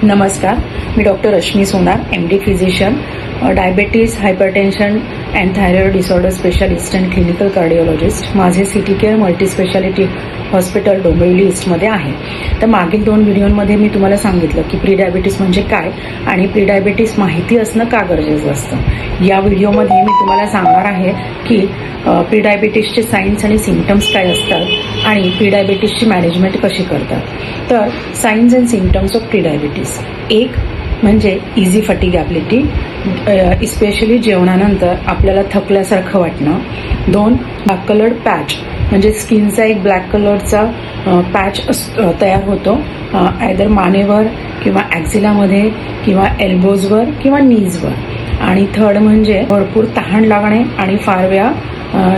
नमस्कार, मी doctor Rashmi Sonar, MD physician, diabetes, hypertension and thyroid disorder specialist and clinical cardiologist. माझे city care multi speciality hospital Dombivli ईस्टमध्ये आहे. तर मागील 2 व्हिडिओमध्ये मी तुम्हाला सांगितलं की प्री डायबिटीस म्हणजे काय आणि प्री डायबिटीस माहिती असणं का गरजेचं असतं. या व्हिडिओमध्ये मी तुम्हाला सांगणार आहे की प्री डायबिटीसचे साईन्स आणि सिम्पटम्स काय असतात आणि प्री डायबिटीसची मॅनेजमेंट कशी करतात. तर signs and symptoms of pre diabetes. एक म्हणजे इझी फटिगॅबिलिटी, इस्पेशली जेवणानंतर आपल्याला थकल्यासारखं वाटणं. 2 ब्लॅक कलर्ड पॅच, म्हणजे स्किनचा एक ब्लॅक कलरचा पॅच तयार होतो आयदर मानेवर किंवा ॲक्झिलामध्ये किंवा एल्बोजवर किंवा नीजवर. आणि 3rd म्हणजे भरपूर तहान लागणे आणि फार वेळा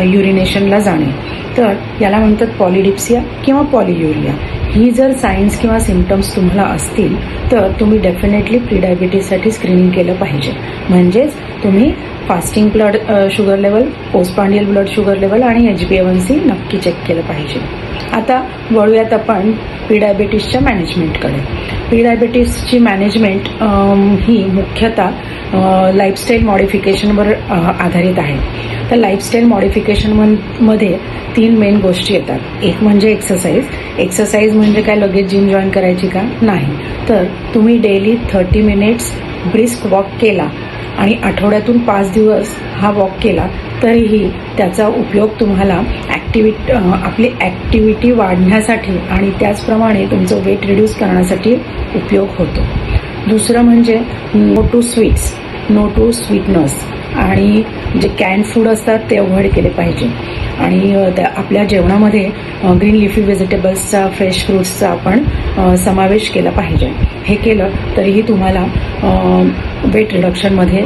युरिनेशनला जाणे. तर याला म्हणतात पॉलिडिप्सिया किंवा पॉलियुरिया. ही जर सायन्स किंवा सिम्पटम्स तुम्हाला असतील तर तुम्ही डेफिनेटली प्री डायबिटीससाठी स्क्रीनिंग केलं पाहिजे. म्हणजेच तुम्ही fasting blood sugar level, postprandial blood sugar level आणि HbA1c नक्की चेक केलं पाहिजे. आता वळूयात आपण प्री डायबिटीसच्या मॅनेजमेंटकडे. प्री डायबिटीसची मॅनेजमेंट ही मुख्यतः लाईफस्टाईल मॉडिफिकेशनवर आधारित आहे. तर लाईफस्टाईल मॉडिफिकेशनमध्ये 3 मेन गोष्टी येतात. एक म्हणजे एक्सरसाइज म्हणजे काय लगेच जिम जॉईन करायची का? नाही. तर तुम्ही डेली 30 मिनिट्स ब्रिस्क वॉक केला आणि आठवड्यातून 5 दिवस हा वॉक केला तरीही त्याचा उपयोग तुम्हाला आपली ॲक्टिव्हिटी वाढण्यासाठी आणि त्याचप्रमाणे तुमचं वेट रिड्यूस करण्यासाठी उपयोग होतो. दुसरं म्हणजे no to sweets, no to sweetness, आणि जे कॅन्ड फूड असतात ते अवॉइड केले पाहिजे. आणि आपल्या जेवणामध्ये ग्रीन लिफी व्हेजिटेबल्सचा, फ्रेश फ्रूट्सचा आपण समावेश केला पाहिजे. हे केलं तरीही तुम्हाला वेट रिडक्शनमध्ये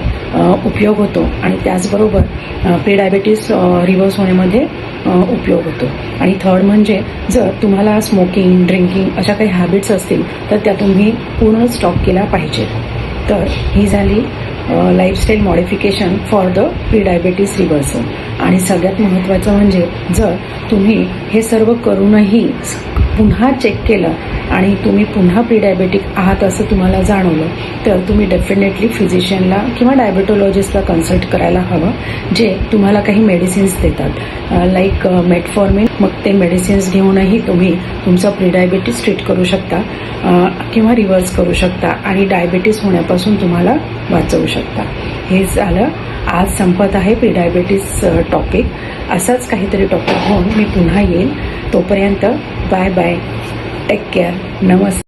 उपयोग होतो आणि त्याचबरोबर प्री डायबिटीस रिव्हर्स होण्यामध्ये उपयोग होतो. आणि 3rd म्हणजे जर तुम्हाला स्मोकिंग, ड्रिंकिंग अशा काही हॅबिट्स असतील तर त्या तुम्ही पूर्ण स्टॉप केल्या पाहिजे. तर ही झाली lifestyle modification for the pre diabetes reversal. आणि सगळ्यात महत्त्वाचं म्हणजे जर तुम्ही हे सर्व करूनही पुन्हा चेक केलं आणि तुम्ही पुन्हा प्री डायबेटिक आहात असं तुम्हाला जाणवलं तर तुम्ही डेफिनेटली फिजिशियनला किंवा डायबेटोलॉजिस्टला कन्सल्ट करायला हवं, जे तुम्हाला काही मेडिसिन्स देतात लाईक मेटफॉर्मिन. मग ते मेडिसिन्स घेऊनही तुम्ही तुमचं प्री डायबिटीस ट्रीट करू शकता किंवा रिव्हर्स करू शकता आणि डायबिटीस होण्यापासून तुम्हाला वाचवू शकता. हे झालं. आज संपत आहे प्री डायबिटीस टॉपिक. असाच काहीतरी टॉपिक घेऊन मी पुन्हा येईल. तोपर्यंत बाय बाय, टेक केअर, नमस्ते.